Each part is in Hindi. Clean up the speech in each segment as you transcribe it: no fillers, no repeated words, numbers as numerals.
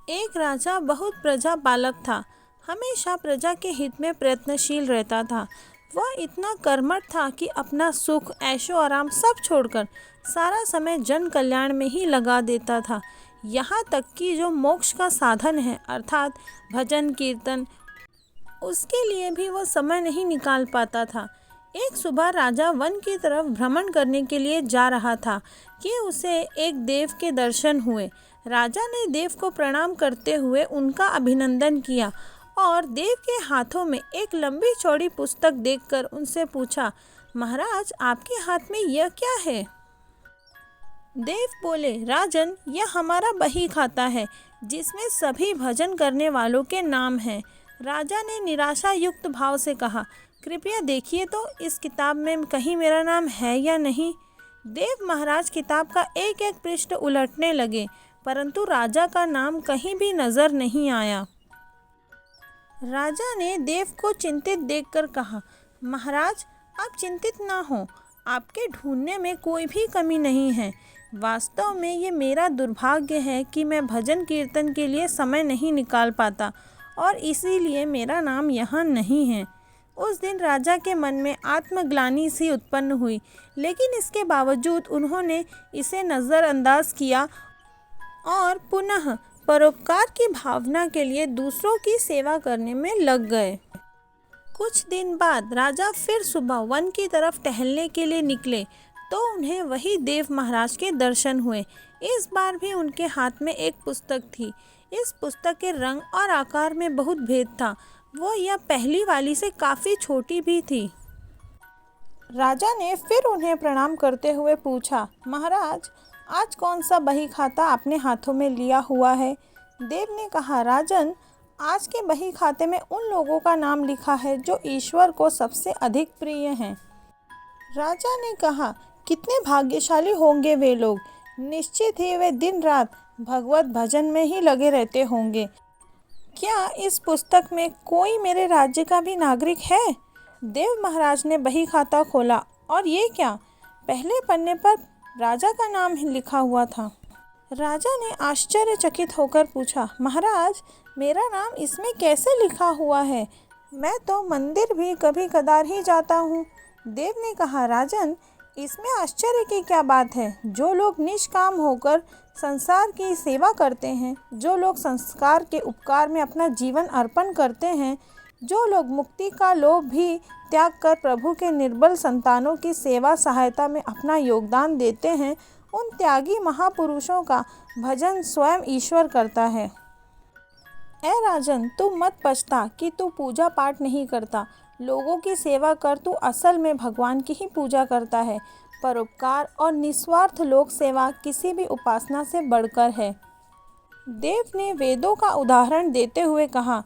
एक राजा बहुत प्रजा पालक था। हमेशा प्रजा के हित में प्रयत्नशील रहता था। वह इतना कर्मठ था कि अपना सुख ऐशो आराम सब छोड़कर सारा समय जन कल्याण में ही लगा देता था। यहाँ तक कि जो मोक्ष का साधन है अर्थात भजन कीर्तन, उसके लिए भी वह समय नहीं निकाल पाता था। एक सुबह राजा वन की तरफ भ्रमण करने के लिए जा रहा था कि उसे एक देव के दर्शन हुए। राजा ने देव को प्रणाम करते हुए उनका अभिनंदन किया और देव के हाथों में एक लंबी चौड़ी पुस्तक देखकर उनसे पूछा, महाराज आपके हाथ में यह क्या है? देव बोले, राजन यह हमारा बही खाता है जिसमें सभी भजन करने वालों के नाम हैं। राजा ने निराशा युक्त भाव से कहा, कृपया देखिए तो इस किताब में कहीं मेरा नाम है या नहीं। देव महाराज किताब का एक एक पृष्ठ उलटने लगे परंतु राजा का नाम कहीं भी नजर नहीं आया। राजा ने देव को चिंतित देखकर कहा, महाराज आप चिंतित ना हो, आपके ढूंढने में कोई भी कमी नहीं है। वास्तव में ये मेरा दुर्भाग्य है कि मैं भजन कीर्तन के लिए समय नहीं निकाल पाता और इसीलिए मेरा नाम यहाँ नहीं है। उस दिन राजा के मन में आत्मग्लानि सी उत्पन्न हुई, लेकिन इसके बावजूद उन्होंने इसे नज़रअंदाज किया और पुनः परोपकार की भावना के लिए दूसरों की सेवा करने में लग गए। कुछ दिन बाद राजा फिर सुबह वन की तरफ टहलने के लिए निकले तो उन्हें वही देव महाराज के दर्शन हुए। इस बार भी उनके हाथ में एक पुस्तक थी। इस पुस्तक के रंग और आकार में बहुत भेद था। वो यह पहली वाली से काफ़ी छोटी भी थी। राजा ने फिर उन्हें प्रणाम करते हुए पूछा, महाराज आज कौन सा बही खाता आपने हाथों में लिया हुआ है? देव ने कहा, राजन आज के बही खाते में उन लोगों का नाम लिखा है जो ईश्वर को सबसे अधिक प्रिय हैं। राजा ने कहा, कितने भाग्यशाली होंगे वे लोग, निश्चित ही वे दिन रात भगवत भजन में ही लगे रहते होंगे। क्या इस पुस्तक में कोई मेरे राज्य का भी नागरिक है? देव महाराज ने बही खाता खोला और ये क्या, पहले पन्ने पर राजा का नाम लिखा हुआ था। राजा ने आश्चर्यचकित होकर पूछा, महाराज मेरा नाम इसमें कैसे लिखा हुआ है? मैं तो मंदिर भी कभी कदार ही जाता हूँ। देव ने कहा, राजन इसमें आश्चर्य की क्या बात है? जो लोग निष्काम होकर संसार की सेवा करते हैं, जो लोग संस्कार के उपकार में अपना जीवन अर्पण करते हैं, जो लोग मुक्ति का लोभ भी त्याग कर प्रभु के निर्बल संतानों की सेवा सहायता में अपना योगदान देते हैं, उन त्यागी महापुरुषों का भजन स्वयं ईश्वर करता है। ऐ राजन तू मत पछता कि तू पूजा पाठ नहीं करता, लोगों की सेवा कर, तू असल में भगवान की ही पूजा करता है। परोपकार और निस्वार्थ लोक सेवा किसी भी उपासना से बढ़कर है। देव ने वेदों का उदाहरण देते हुए कहा,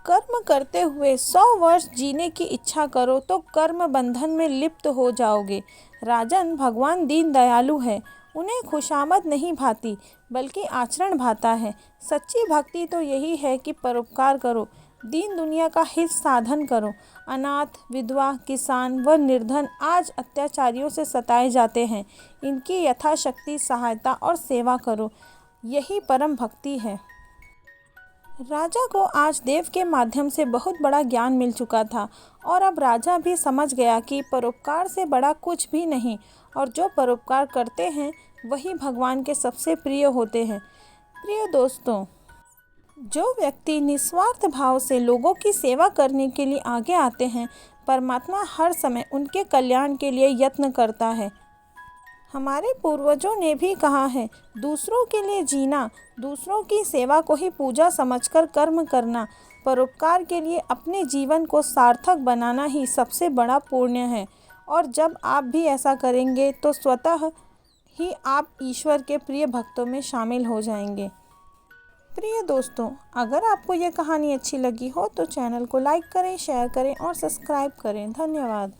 कर्म करते हुए 100 वर्ष जीने की इच्छा करो तो कर्म बंधन में लिप्त हो जाओगे। राजन भगवान दीन दयालु है, उन्हें खुशामद नहीं भाती बल्कि आचरण भाता है। सच्ची भक्ति तो यही है कि परोपकार करो, दीन दुनिया का हित साधन करो। अनाथ, विधवा, किसान व निर्धन आज अत्याचारियों से सताए जाते हैं, इनकी यथाशक्ति सहायता और सेवा करो, यही परम भक्ति है। राजा को आज देव के माध्यम से बहुत बड़ा ज्ञान मिल चुका था और अब राजा भी समझ गया कि परोपकार से बड़ा कुछ भी नहीं और जो परोपकार करते हैं वही भगवान के सबसे प्रिय होते हैं। प्रिय दोस्तों, जो व्यक्ति निस्वार्थ भाव से लोगों की सेवा करने के लिए आगे आते हैं, परमात्मा हर समय उनके कल्याण के लिए यत्न करता है। हमारे पूर्वजों ने भी कहा है, दूसरों के लिए जीना, दूसरों की सेवा को ही पूजा समझकर कर्म करना, परोपकार के लिए अपने जीवन को सार्थक बनाना ही सबसे बड़ा पुण्य है। और जब आप भी ऐसा करेंगे तो स्वतः ही आप ईश्वर के प्रिय भक्तों में शामिल हो जाएंगे। प्रिय दोस्तों, अगर आपको यह कहानी अच्छी लगी हो तो चैनल को लाइक करें, शेयर करें और सब्सक्राइब करें। धन्यवाद।